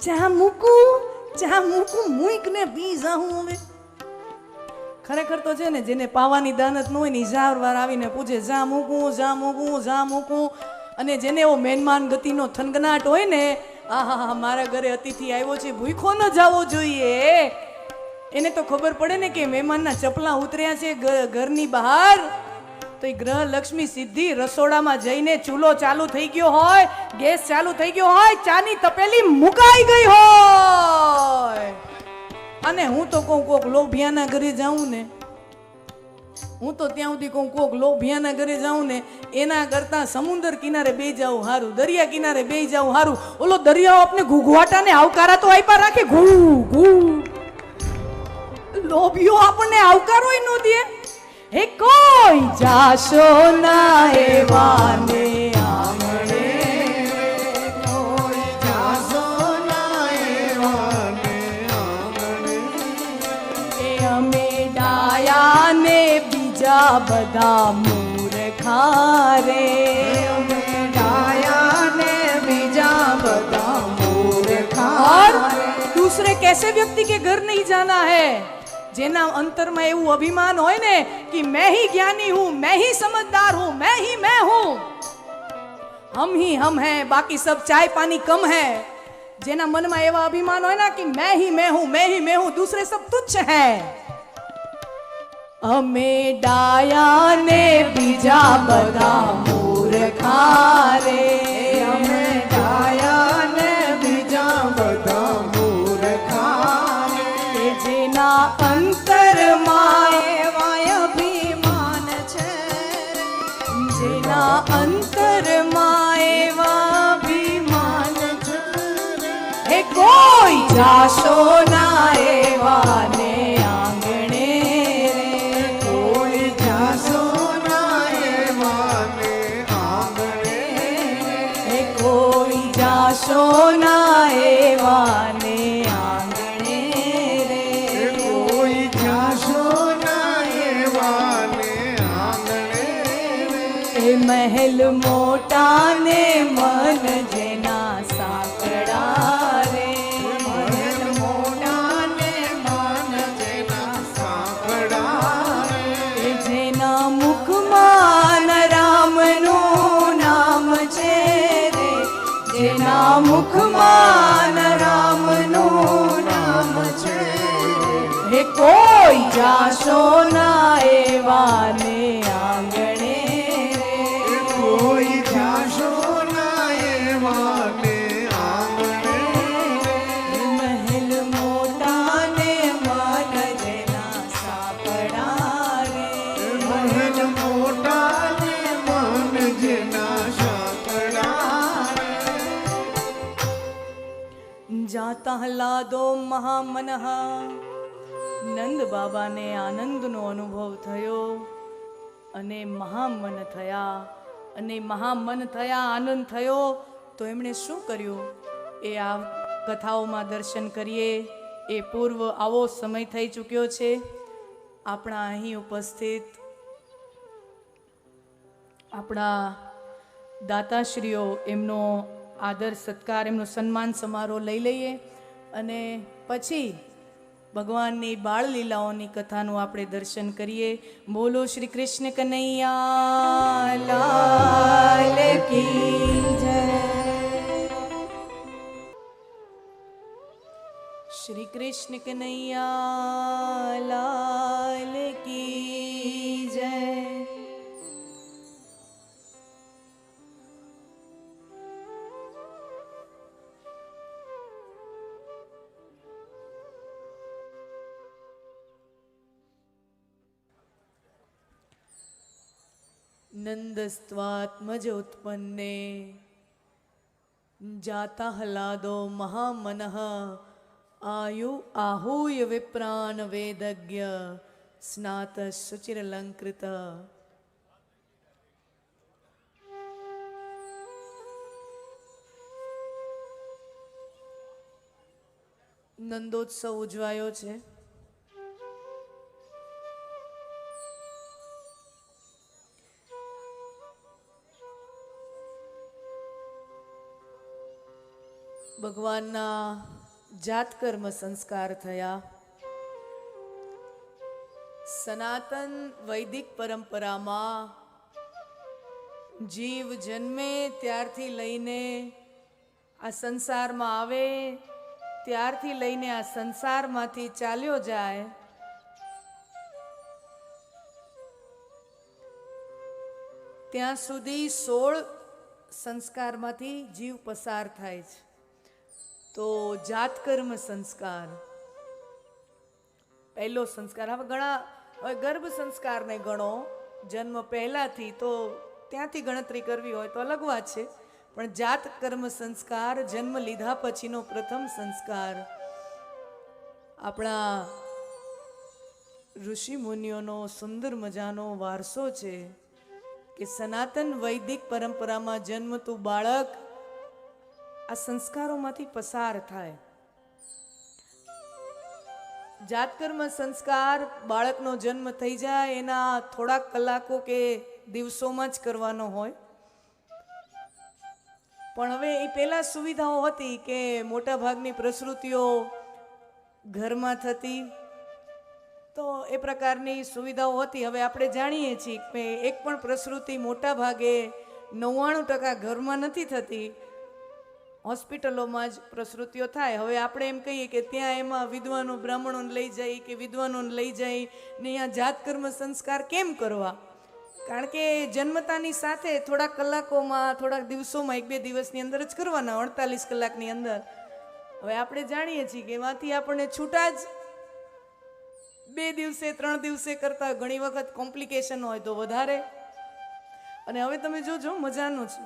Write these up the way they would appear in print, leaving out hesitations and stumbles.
ચા મૂકું મૂક ને પી જાઉં હવે. ખરેખર તો છે ને જેને પાવાની દાનત ન હોય ને ઈ વાર આવીને પૂછે જા મૂકું. અને જેને એવો મહેમાન ગતિનો થનગનાટ હોય ને, આહા મારા ઘરે અતિથિ આવ્યો છે, ભૂખો ન જાવો જોઈએ. એને તો ખબર પડે ને કે મહેમાનના ચપલા ઉતર્યા છે ઘરની બહાર, તો એ ગ્રહ લક્ષ્મી સિદ્ધિ રસોડામાં જઈને ચૂલો ચાલુ થઈ ગયો હોય, ગેસ ચાલુ થઈ ગયો હોય, ચાની તપેલી મુકાઈ ગઈ હોય. અને હું તો કોક લોભિયાના ઘરે જાઉં ને, હું તો ત્યાં સુધી કોક લોભિયાના ઘરે જાઉં ને, એના કરતા સમુદ્ર કિનારે બે જાઉં હારું, દરિયા કિનારે બે જાઉં હારું. ઓલો દરિયાઓ આપણે ઘૂઘવાટા ને આવકારા તો આપ્યા રાખે, લોભિયો આપણને આવકારો ન દે. હે કોઈ જાશો ના એવાને આંગણે, કોઈ જાશો ના એવાને આંગણે, એ અમે ડાયા ને બીજા બધા મૂર્ખા રે, અમે ડાયા ને બીજા બધા મૂર્ખા રે. दूसरे कैसे व्यक्ति के घर नहीं जाना है જેના અંતરમાં એવું અભિમાન હોય ને कि मैं ही ज्ञानी हूं, मैं ही समझदार हूं, मैं हूं, हम ही हम हैं, बाकी सब चाय पानी कम है. જેના મનમાં એવા અભિમાન હોય ને कि मैं हूं, दूसरे सब तुच्छ हैं. અમે ડાયા ને બીજા બધા મૂર્ખા રે, અમે ડાયા ને બીજા બધા મૂર્ખા રે. જેના અંતરમાં એવા અભિમાન છે, જેના અંતરમાં એવા અભિમાન છે. હે કોઈ જાશો ના એવા ને આંગણે રે, કોઈ જાશો ના એવા ને આંગણે, હે કોઈ જાશો ના એવા ને આંગણે રે, કોઈ જાશો ના એવા ને આંગણે. એ મહેલ મોટા ને મન જેના સાંકડા રે, મહેલ મોટા ને મન જેના સાંકડા રે. એ જેના મુખમાં રામનું નામ છે રે, જેના મુખમાં રામનું નામ છે. હે કોઈ જાશો ના એવા ને આંગણે રે, કોઈ જાશો ના એવા ને આંગણે. મહેલ મોટા ને મન જેના સાંકડા રે, મહેલ મોટા ને મન જેના સાંકડા રે. જાતા હલાદો મહામનઃ. નંદ બાબાને આનંદનો અનુભવ થયો અને મહામન થયા, અને મહામન થયા, આનંદ થયો તો એમણે શું કર્યું એ આ કથાઓમાં દર્શન કરીએ. એ પૂર્વ આવો સમય થઈ ચૂક્યો છે. આપણા અહીં ઉપસ્થિત આપણા દાતાશ્રીઓ, એમનો આદર સત્કાર, એમનો સન્માન સમારોહ લઈ લઈએ અને પછી ભગવાનની બાળ લીલાઓની કથાનું આપણે દર્શન કરીએ. બોલો શ્રી કૃષ્ણ કનૈયા લાલ કી જય. શ્રી કૃષ્ણ કનૈયા લાલ કી જય. નંદસ્ત્વાત્મજ ઉત્પન્ને જાતા હલાદો મહામનઃ आहूय विप्रान वेदज्ञ स्नात शुचिरलंकृत. નંદોત્સવ ઉજવાયો છે. ભગવાનના જાતકર્મ સંસ્કાર થયા. સનાતન વૈદિક પરંપરામાં જીવ જન્મે ત્યારથી લઈને આ સંસારમાં આવે ત્યારથી લઈને આ સંસારમાંથી ચાલ્યો જાય ત્યાં સુધી 16 સંસ્કારમાંથી જીવ પસાર થાય છે. તો જાતકર્મ સંસ્કાર પહેલો સંસ્કાર. હવે ગર્ભ સંસ્કારને ગણો જન્મ પહેલાથી, તો ત્યાંથી ગણતરી કરવી હોય તો અલગ વાત છે, પણ જાત કર્મ સંસ્કાર જન્મ લીધા પછીનો પ્રથમ સંસ્કાર આપણા ઋષિ મુનિઓનો સુંદર મજાનો વારસો છે કે સનાતન વૈદિક પરંપરામાં જન્મતું બાળક આ સંસ્કારોમાંથી પસાર થાય. જાતકર્મ સંસ્કાર બાળકનો જન્મ થઈ જાય એના થોડાક કલાકો કે દિવસોમાં જ કરવાનો હોય. પણ હવે એ પહેલા સુવિધાઓ હતી કે મોટા ભાગની પ્રસૃતિઓ ઘરમાં થતી, તો એ પ્રકારની સુવિધાઓ હતી. હવે આપણે જાણીએ છીએ કે એક પણ પ્રસૃતિ મોટા ભાગે 99% ઘરમાં નથી થતી, હોસ્પિટલોમાં જ પ્રસૃતિઓ થાય. હવે આપણે એમ કહીએ કે ત્યાં એમાં વિદ્વાનો બ્રાહ્મણોને લઈ જાય કે વિદ્વાનોને લઈ જાય ને અહીંયા જાતકર્મ સંસ્કાર કેમ કરવા? કારણ કે જન્મતાની સાથે થોડાક કલાકોમાં થોડાક દિવસોમાં 1-2 દિવસની અંદર જ કરવાના, 48 કલાકની અંદર. હવે આપણે જાણીએ છીએ કે એમાંથી આપણને છૂટા જ 2 દિવસે 3 દિવસે કરતા ઘણી વખત કોમ્પ્લિકેશન હોય તો વધારે. અને હવે તમે જોજો મજાનું છે,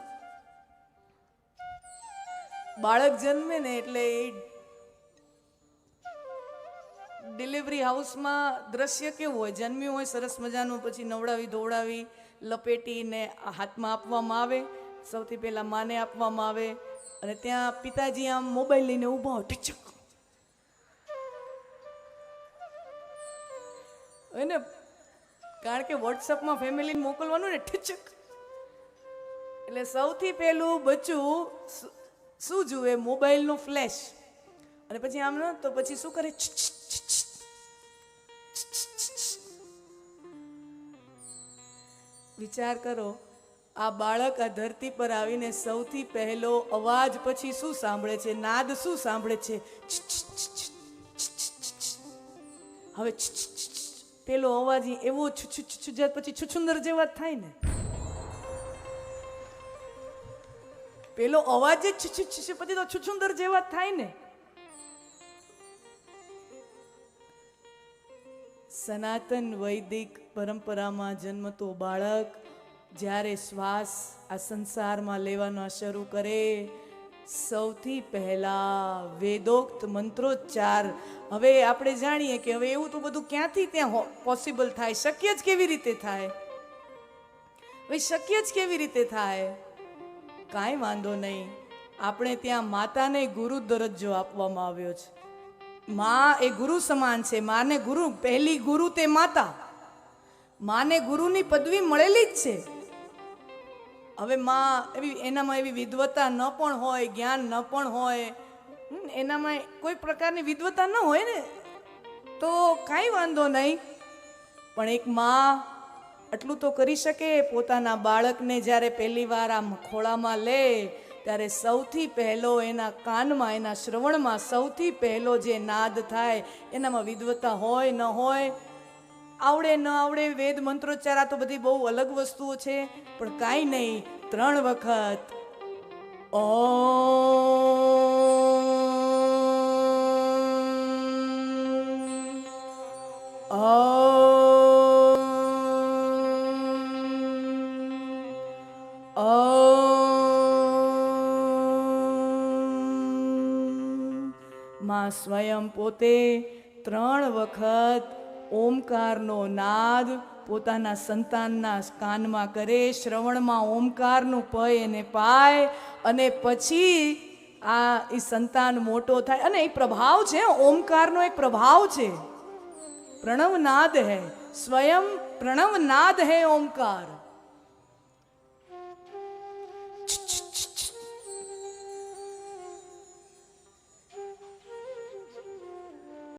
બાળક જન્મે ને એટલે ડિલિવરી હાઉસમાં દ્રશ્ય કેવું હોય? જન્મ્યું હોય સરસ મજાનું, પછી નવડાવી ધોવડાવી લપેટીને હાથમાં આપવામાં આવે. સૌથી પહેલાં માને આપવામાં આવે અને ત્યાં પિતાજી આમ મોબાઈલ લઈને ઊભા હોય, ટીચક હોય ને, કારણ કે વોટ્સઅપમાં ફેમિલીને મોકલવાનું ને, ઠીચક. એટલે સૌથી પહેલું બચ્ચું શું જુએ? મોબાઈલનો ફ્લેશ. અને પછી આમ ન તો પછી શું કરે? વિચાર કરો, આ બાળક આ ધરતી પર આવીને સૌથી પહેલો અવાજ પછી શું સાંભળે છે? નાદ શું સાંભળે છે? હવે પેલો અવાજ એવો પછી છુછુંદર જેવા થાય ને, પેલો અવાજ જ પછી તો છુછુંદર જેવા થાય ને. સનાતન વૈદિક પરંપરામાં જન્મતો બાળક જ્યારે શ્વાસ આ સંસારમાં લેવાનો શરૂ કરે, સૌથી પહેલા વેદોક્ત મંત્રોચ્ચાર. હવે આપણે જાણીએ કે હવે એવું તો બધું ક્યાંથી ત્યાં પોસિબલ થાય? શક્ય જ કેવી રીતે થાય? ભાઈ શક્ય જ કેવી રીતે થાય? કાંઈ વાંધો નહીં, આપણે ત્યાં માતાને ગુરુ દરજ્જો આપવામાં આવ્યો છે. માં એ ગુરુ સમાન છે. માને ગુરુ, પહેલી ગુરુ તે માતા. માને ગુરુની પદવી મળેલી જ છે. હવે માં એનામાં એવી વિદ્વતા ન પણ હોય, જ્ઞાન ન પણ હોય, એનામાં કોઈ પ્રકારની વિદ્વતા ન હોય ને, તો કાંઈ વાંધો નહીં. પણ એક માં આટલું તો કરી શકે, પોતાના બાળકને જ્યારે પહેલી વાર આમ ખોળામાં લે ત્યારે સૌથી પહેલો એના કાનમાં, એના શ્રવણમાં સૌથી પહેલો જે નાદ થાય, એનામાં વિદ્વતા હોય ન હોય, આવડે ન આવડે, વેદ મંત્રોચ્ચાર આ તો બધી બહુ અલગ વસ્તુઓ છે. પણ કાંઈ નહીં, 3 વખત માં સ્વયં પોતે 3 વખત ઓમકારનો નાદ પોતાના સંતાનના કાનમાં કરે, શ્રવણમાં ઓમકારનું પય એને પાય, અને પછી આ એ સંતાન મોટો થાય. અને એ પ્રભાવ છે, ઓમકારનો એક પ્રભાવ છે. प्रणव नाद है, स्वयं प्रणव नाद है ओमकार.